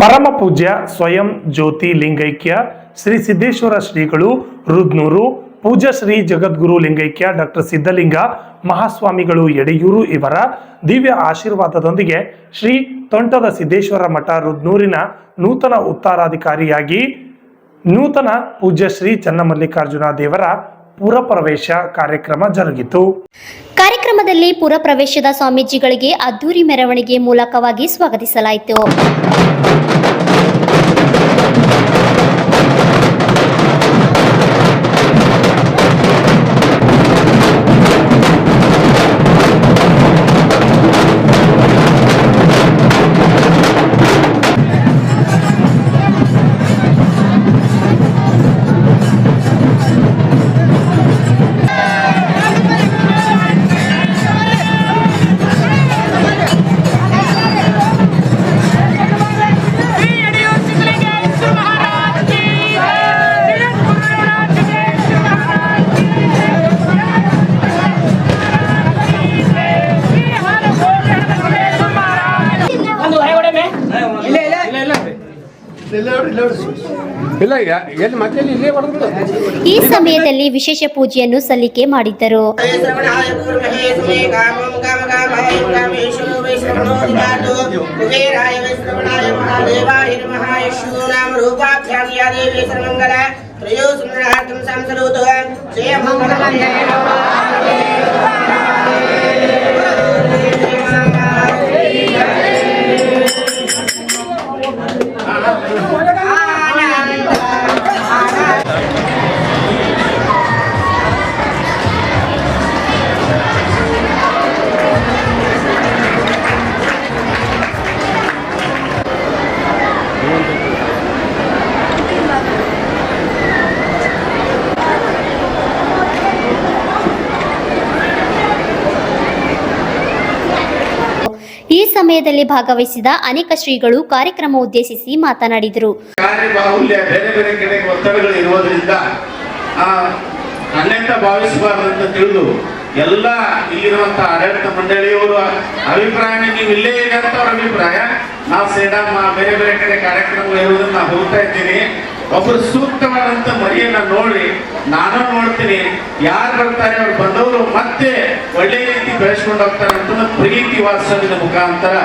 ಪರಮ ಪೂಜ್ಯ ಸ್ವಯಂ ಜ್ಯೋತಿ ಲಿಂಗೈಕ್ಯ ಶ್ರೀ ಸಿದ್ದೇಶ್ವರ ಶ್ರೀಗಳು ರುದ್ನೂರು, ಪೂಜ್ಯ ಶ್ರೀ ಜಗದ್ಗುರು ಲಿಂಗೈಕ್ಯ ಡಾಕ್ಟರ್ ಸಿದ್ಧಲಿಂಗ ಮಹಾಸ್ವಾಮಿಗಳು ಯಡೆಯೂರು ಇವರ ದಿವ್ಯ ಆಶೀರ್ವಾದದೊಂದಿಗೆ ಶ್ರೀ ತೋಂಟದ ಸಿದ್ದೇಶ್ವರ ಮಠ ರುದ್ನೂರಿನ ನೂತನ ಉತ್ತರಾಧಿಕಾರಿಯಾಗಿ ನೂತನ ಪೂಜ್ಯ ಶ್ರೀ ಚನ್ನಮಲ್ಲಿಕಾರ್ಜುನ ದೇವರ ಪುರಪ್ರವೇಶ ಕಾರ್ಯಕ್ರಮ ಜರುಗಿತು. ಕಾರ್ಯಕ್ರಮದಲ್ಲಿ ಪುರಪ್ರವೇಶದ ಸ್ವಾಮೀಜಿಗಳಿಗೆ ಅದ್ದೂರಿ ಮೆರವಣಿಗೆ ಮೂಲಕವಾಗಿ ಸ್ವಾಗತಿಸಲಾಯಿತು. ಈ ಸಮಯದಲ್ಲಿ ವಿಶೇಷ ಪೂಜೆಯನ್ನು ಸಲ್ಲಿಕೆ ಮಾಡಿದ್ದರು. ಈ ಸಮಯದಲ್ಲಿ ಭಾಗವಹಿಸಿದ ಅನೇಕ ಶ್ರೀಗಳು ಕಾರ್ಯಕ್ರಮ ಉದ್ದೇಶಿಸಿ ಮಾತನಾಡಿದರು. ಕಾರ್ಯಬಾಹುಲ್ಯ ಬೇರೆ ಬೇರೆ ಕಡೆ ಒತ್ತಡಗಳು ಇರುವುದರಿಂದ ಅನ್ಯಂತ ಭಾವಿಸಬಾರದಂತ ತಿಳಿದು ಎಲ್ಲ ಇಲ್ಲಿರುವಂತಹ ಆಡಳಿತ ಮಂಡಳಿಯವರು ಅಭಿಪ್ರಾಯ ನೀವು ಇಲ್ಲೇ ಇದೆ ಅಂತ ಅವ್ರ ಅಭಿಪ್ರಾಯ. ನಾವು ಸೇಡಮ್ಮ ಬೇರೆ ಬೇರೆ ಕಡೆ ಕಾರ್ಯಕ್ರಮಗಳು ಇರುವುದನ್ನ ನಾವು ಹೋಗ್ತಾ ಇದ್ದೀನಿ. ಒಬ್ಬರು ಸೂಕ್ತವಾದಂತ ಮರಿಯನ್ನ ನೋಡಿ ನಾನು ನೋಡ್ತೀನಿ, ಯಾರು ಬರ್ತಾರೆ ಅವ್ರು ಬಂದವರು ಮತ್ತೆ ಒಳ್ಳೆ ರೀತಿ ಬೆಳೆಸ್ಕೊಂಡು ಹೋಗ್ತಾರೆ ಅಂತ ಪ್ರೀತಿ ವಾತ್ಸಲ್ಯದ ಮುಖಾಂತರ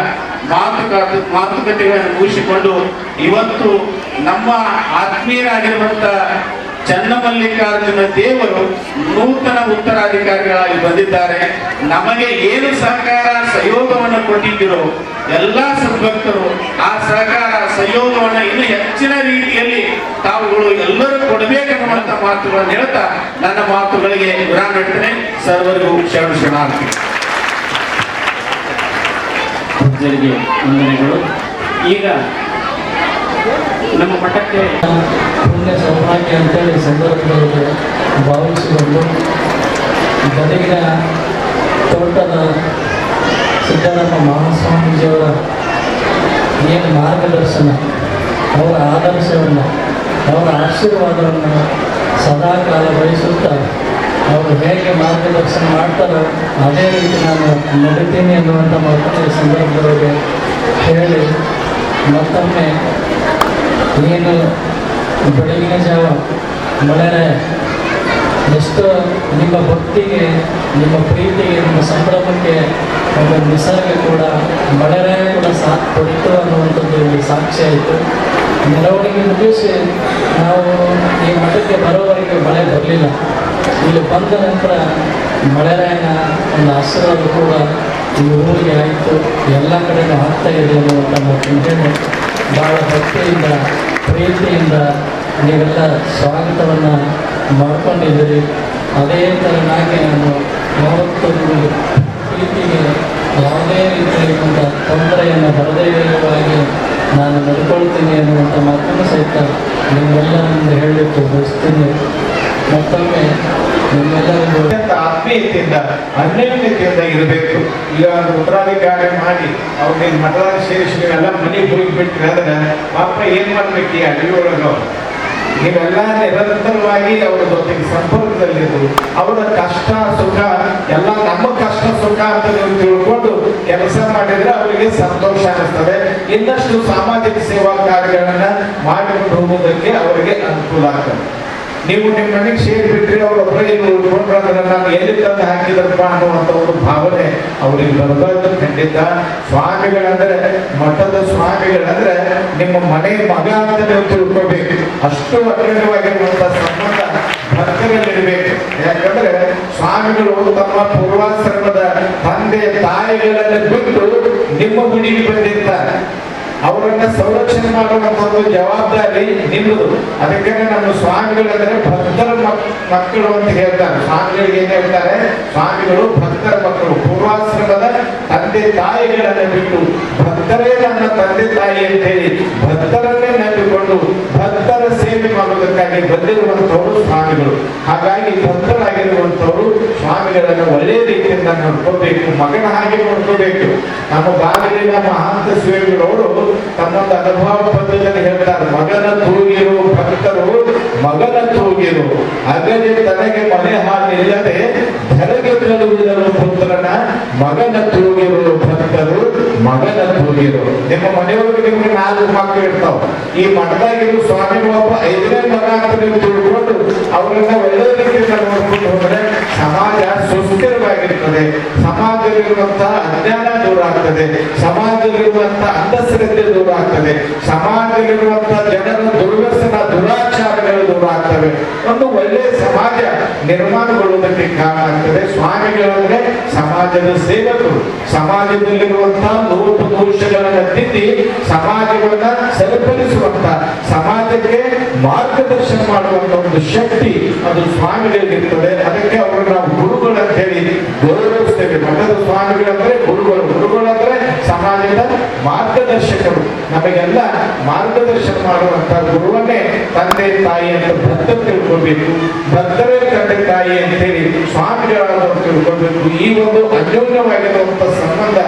ಮಾತುಕತೆಗಳನ್ನು ಮುಗಿಸಿಕೊಂಡು ಇವತ್ತು ನಮ್ಮ ಆತ್ಮೀಯರಾಗಿರುವಂತ ಚನ್ನಮಲ್ಲಿಕಾರ್ಜುನ ದೇವರು ನೂತನ ಉತ್ತರಾಧಿಕಾರಿಗಳಾಗಿ ಬಂದಿದ್ದಾರೆ. ನಮಗೆ ಏನು ಸಹಕಾರ ಸಹಯೋಗವನ್ನು ಕೊಟ್ಟಿದ್ದೀರೋ ಎಲ್ಲಾ ಸದ್ಭಕ್ತರು ಆ ಸಹಕಾರ ಸಹಯೋಗವನ್ನು ಇನ್ನು ಹೆಚ್ಚಿನ ರೀತಿಯಲ್ಲಿ ತಾವುಗಳು ಎಲ್ಲರೂ ಕೊಡಬೇಕೆನ್ನುವಂತ ಮಾತುಗಳನ್ನು ಹೇಳ್ತಾ ನನ್ನ ಮಾತುಗಳಿಗೆ ವಿರಾಮ ಇಡ್ತೇನೆ. ಸರ್ವರಿಗೂ ಶರಣಾರ್ಥಿ. ಭಕ್ತರಿಗೆ ವಂದನೆಗಳು. ಈಗ ನಮ್ಮ ಮಠಕ್ಕೆ ಪುಣ್ಯ ಸೌಭಾಗ್ಯ ಅಂತೇಳಿ ಸಂದರ್ಭದಲ್ಲಿ ಭಾವಿಸಿಕೊಂಡು ಗದಗಿನ ತೋಟದ ಸಿದ್ದರಾಮ ಮಹಾಸ್ವಾಮೀಜಿಯವರ ಏನು ಮಾರ್ಗದರ್ಶನ, ಅವರ ಆದರ್ಶವನ್ನು, ಅವರ ಆಶೀರ್ವಾದವನ್ನು ಸದಾ ಕಾಲ ವಹಿಸುತ್ತಾ ಅವರು ಹೇಗೆ ಮಾರ್ಗದರ್ಶನ ಮಾಡ್ತಾರೋ ಅದೇ ರೀತಿ ನಾನು ನಡೀತೀನಿ ಎನ್ನುವಂಥ ಮಾತನ್ನು ಈ ಸಂದರ್ಭದೊಳಗೆ ಹೇಳಿ ಮತ್ತೊಮ್ಮೆ ಏನು ಬೆಳಗಿನ ಜಾವ ಮಳೆರೆ ಎಷ್ಟು ನಿಮ್ಮ ಭಕ್ತಿಗೆ, ನಿಮ್ಮ ಪ್ರೀತಿಗೆ, ನಿಮ್ಮ ಸಂಭ್ರಮಕ್ಕೆ ಒಂದು ನಿಸರ್ಗ ಕೂಡ ಮಳೆರೆ ಕೂಡ ಸಾಥ್ ಕೊಡಿತು ಅನ್ನುವಂಥದ್ದು ಇಲ್ಲಿ ಸಾಕ್ಷಿ ಆಯಿತು. ಮೆರವಣಿಗೆ ಮುಗಿಸಿ ನಾವು ಈ ಮಠಕ್ಕೆ ಬರೋವರೆಗೆ ಮಳೆ ಬರಲಿಲ್ಲ. ಇಲ್ಲಿ ಬಂದ ನಂತರ ಮಳೆರಾಯನ ಒಂದು ಆಶೀರ್ವಾದ ಕೂಡ ಈ ಊರಿಗೆ ಆಯಿತು, ಎಲ್ಲ ಕಡೆಯೂ ಆಗ್ತಾ ಇದೆ ಅನ್ನುವಂಥ ಮಾತನ್ನು ಭಾಳ ಭಕ್ತಿಯಿಂದ ಪ್ರೀತಿಯಿಂದ ನೀವೆಲ್ಲ ಸ್ವಾಗತವನ್ನು ಮಾಡ್ಕೊಂಡಿದ್ದೀರಿ. ಅದೇ ಥರನಾಗಿ ನಾನು ಯಾವತ್ತೂ ಪ್ರೀತಿಗೆ ಯಾವುದೇ ರೀತಿಯಾದಂಥ ತೊಂದರೆಯನ್ನು ಬರದೇ ಇರುವಾಗಿ ನಾನು ನಡ್ಕೊಳ್ತೀನಿ ಅನ್ನುವಂಥ ಮಾತನ್ನು ಸಹಿತ ನಿಮ್ಮೆಲ್ಲರಿಂದ ಹೇಳಲಿಕ್ಕೆ ಬಯಸ್ತೀನಿ. ಮತ್ತೊಮ್ಮೆ ನಿಮ್ಮೆಲ್ಲರಿಗೂ ಆತ್ಮೀಯತೆಯಿಂದ ಅನ್ಯೋನ್ಯತೆಯಿಂದ ಇರಬೇಕು. ಈಗ ಒಂದು ಉತ್ತರಾಧಿಕಾರಿ ಮಾಡಿ ಅವ್ರನ್ನ ಮಠದಾಗ ಸೇರಿಸಿ ಎಲ್ಲ ಮನೆಗೆ ಹೋಗಿಬಿಟ್ರೆ ಅಂದ್ರೆ ಪಾಪ ಏನ್ ಮಾಡ್ಬೇಕು ಈ ಅಡಿಯೊಳಗ ನೀವೆಲ್ಲ ನಿರಂತರವಾಗಿ ಅವರ ಜೊತೆಗೆ ಸಂಪರ್ಕದಲ್ಲಿದ್ದು ಅವರ ಕಷ್ಟ ಸುಖ ಎಲ್ಲ ನಮ್ಮ ಕಷ್ಟ ಸುಖ ಅಂತ ನೀವು ತಿಳ್ಕೊಂಡು ಕೆಲಸ ಮಾಡಿದ್ರೆ ಅವರಿಗೆ ಸಂತೋಷ ಅನಿಸ್ತದೆ. ಇನ್ನಷ್ಟು ಸಾಮಾಜಿಕ ಸೇವಾ ಕಾರ್ಯಗಳನ್ನ ಮಾಡಿಕೊಂಡು ಹೋಗುವುದಕ್ಕೆ ಅವರಿಗೆ ಅನುಕೂಲ ಆಗ್ತದೆ. ನೀವು ನಿಮ್ಮ ಮನೆಗೆ ಸೇರಿಬಿಟ್ರಿ ಅವರೊಬ್ಬರೇ ಉಳ್ಕೊಂಡ್ರೆ ನಾನು ಎಲ್ಲಿ ತಂದು ಹಾಕಿದ್ರಪ್ಪ ಅನ್ನುವಂಥ ಒಂದು ಭಾವನೆ ಅವರಿಗೆ ಬರಬಾರ್ದು. ಖಂಡಿತ ಸ್ವಾಮಿಗಳಂದ್ರೆ, ಮಠದ ಸ್ವಾಮಿಗಳಂದ್ರೆ ನಿಮ್ಮ ಮನೆ ಮಗ ಅಂತ ನೀವು ತಿಳ್ಕೋಬೇಕು. ಅಷ್ಟು ಅಖಂಡವಾಗಿರುವಂತ ಸಂಬಂಧ ಭಕ್ತರಲ್ಲಿರಬೇಕು. ಯಾಕಂದ್ರೆ ಸ್ವಾಮಿಗಳು ತಮ್ಮ ಪೂರ್ವಾಶ್ರಮದ ತಂದೆ ತಾಯಿಗಳನ್ನು ಬಿಟ್ಟು ನಿಮ್ಮ ಗುಡಿಗೆ ಬಂದಿರ್ತಾರೆ. ಅವರನ್ನ ಸಂರಕ್ಷಣೆ ಮಾಡುವಂತ ಒಂದು ಜವಾಬ್ದಾರಿ ನಿಮ್ಮದು. ಅದಕ್ಕೆ ನಮ್ಮ ಸ್ವಾಮಿಗಳಂದ್ರೆ ಭಕ್ತರ ಮಕ್ಕಳು ಅಂತ ಹೇಳ್ತಾರೆ. ಸ್ವಾಮಿಗಳಿಗೆ ಏನ್ ಹೇಳ್ತಾರೆ? ಸ್ವಾಮಿಗಳು ಭಕ್ತರ ಮಕ್ಕಳು. ಪೂರ್ವಾಶ್ರಮದ ತಂದೆ ತಾಯಿಗಳನ್ನ ಬಿಟ್ಟು ಭಕ್ತರೇ ನನ್ನ ತಂದೆ ತಾಯಿ ಅಂತ ಹೇಳಿ ಭಕ್ತರನ್ನೇ ನಂಬಿಕೊಂಡು ಭಕ್ತರ ಸೇವೆ ಮಾಡುವುದಕ್ಕಾಗಿ ಬಂದಿರುವಂತವರು ಸ್ವಾಮಿಗಳು. ಹಾಗಾಗಿ ಭಕ್ತರಾಗಿರುವಂತವರು ಸ್ವಾಮಿಗಳನ್ನ ಒಳ್ಳೆಯ ರೀತಿಯಿಂದ ನೋಡ್ಕೋಬೇಕು, ಮಗನ ಹಾಗೆ ನೋಡ್ಕೋಬೇಕು. ನಮ್ಮ ಬಾಗಿಲಿನ ಮಹಾಂತ ಸ್ವಾಮಿಗಳವರು ತಮ್ಮೊಂದು ಅನುಭವ ಪದ್ಧತಿಯಲ್ಲಿ ಹೇಳ್ತಾರೆ, ಮಗನ ತೂಗಿರು ಭಕ್ತರು ಮಗನ ತೂಗಿರು, ಅಗಲಿ ತನಗೆ ಮನೆ ಹಾಲಿಲ್ಲದೆ ಧರೆಗೆ ಕಳುಹಿದರು ಪುತ್ರನ ಮಗನ ತೂಗಿರು ಭಕ್ತರು ಮಗನ ತೂಗಿರು. ನಿಮ್ಮ ಮನೆಯೊಳಗೆ ನಿಮ್ಗೆ 4 ಮಕ್ಕಳು ಇರ್ತಾವ. ಈ ಮಠದಾಗಿರೋ ಸ್ವಾಮಿಗಳು ಒಬ್ಬ 5ನೇ ಮಗ ಅಂತ ನೀವು ತಿಳ್ಕೊಂಡು ಅವರನ್ನ ಒಳ್ಳೆ ರೀತಿಯಿಂದ ನೋಡ್ಕೊಂಡು ಹೋದ್ರೆ ಸಮಾಜ ಸುಸ್ಥಿರವಾಗಿರ್ತದೆ. ಸಮಾಜದಲ್ಲಿರುವಂತಹ ಅಜ್ಞಾನ ದೂರ ಆಗ್ತದೆ, ಸಮಾಜದಲ್ಲಿರುವಂತಹ ಅಂಧಶ್ರದ್ಧೆ ದೂರ ಆಗ್ತದೆ, ಸಮಾಜದಲ್ಲಿರುವಂತಹ ಜನರ ದುರ್ವ್ಯಸನ ದುರಾಚಾರಗಳು ದೂರ ಆಗ್ತವೆ. ಒಂದು ಒಳ್ಳೆಯ ಸಮಾಜ ನಿರ್ಮಾಣಗೊಳ್ಳುವುದಕ್ಕೆ ಕಾರಣ ಆಗ್ತದೆ. ಸ್ವಾಮಿಗಳಂದ್ರೆ ಸಮಾಜದ ಸೇವಕರು. ಸಮಾಜದಲ್ಲಿರುವಂತಹ ಲೋಪ ದೋಷಗಳನ್ನು ತಿದ್ದಿ ಸಮಾಜವನ್ನ ಸರಿಪಡಿಸುವಂತ, ಸಮಾಜಕ್ಕೆ ಮಾರ್ಗದರ್ಶನ ಮಾಡುವಂತ ಒಂದು ಶಕ್ತಿ ಅದು ಸ್ವಾಮಿಗಳಿಗಿರ್ತದೆ. ಅದಕ್ಕೆ ಅವರು ನಾವು ಗುರುಗಳು ಅಂತ ಹೇಳಿ ಗೌರವಿಸ್ತೇವೆ. ಮಠದ ಸ್ವಾಮಿಗಳಂದ್ರೆ ಗುರುಗಳು. ಗುರುಗಳಂದ್ರೆ ಸಮಾಜದ ಮಾರ್ಗದರ್ಶಕರು. ನಮಗೆಲ್ಲ ಮಾರ್ಗದರ್ಶನ ಮಾಡುವಂತ ಗುರುವನ್ನೇ ತಂದೆ ತಾಯಿ ಅಂತ ಭಕ್ತ ತಿಳ್ಕೊಳ್ಬೇಕು. ಭಕ್ತರೇ ತಂದೆ ತಾಯಿ ಅಂತ ಹೇಳಿ ಸ್ವಾಮಿಗಳಾದವರು ತಿಳ್ಕೊಳ್ಬೇಕು. ಈ ಒಂದು ಅನ್ಯೋನ್ಯವಾಗಿರುವಂತ ಸಂಬಂಧ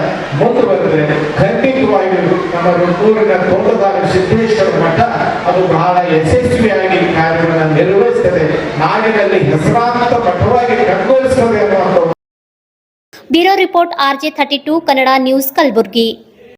ಮುಂದುವರೆದ್ರೆ ಖಂಡಿತವಾಗಿಯೂ ನಮ್ಮ ರುದ್ರೂರಿನ ತೋಟದಾರ ಸಿದ್ದೇಶ್ವರ ಮಠ ಅದು ಬಹಳ ಯಶಸ್ವಿಯಾಗಿ ಕಾರ್ಯವನ್ನು ನಿರ್ವಹಿಸುತ್ತದೆ. ನಾಡಿನಲ್ಲಿ ಹೆಸರಾಂತ ಮಠವಾಗಿ ಕಂಗೊಳಿಸುತ್ತದೆ ಅನ್ನುವಂಥ bureau report RJ32 Kannada news Kalaburagi.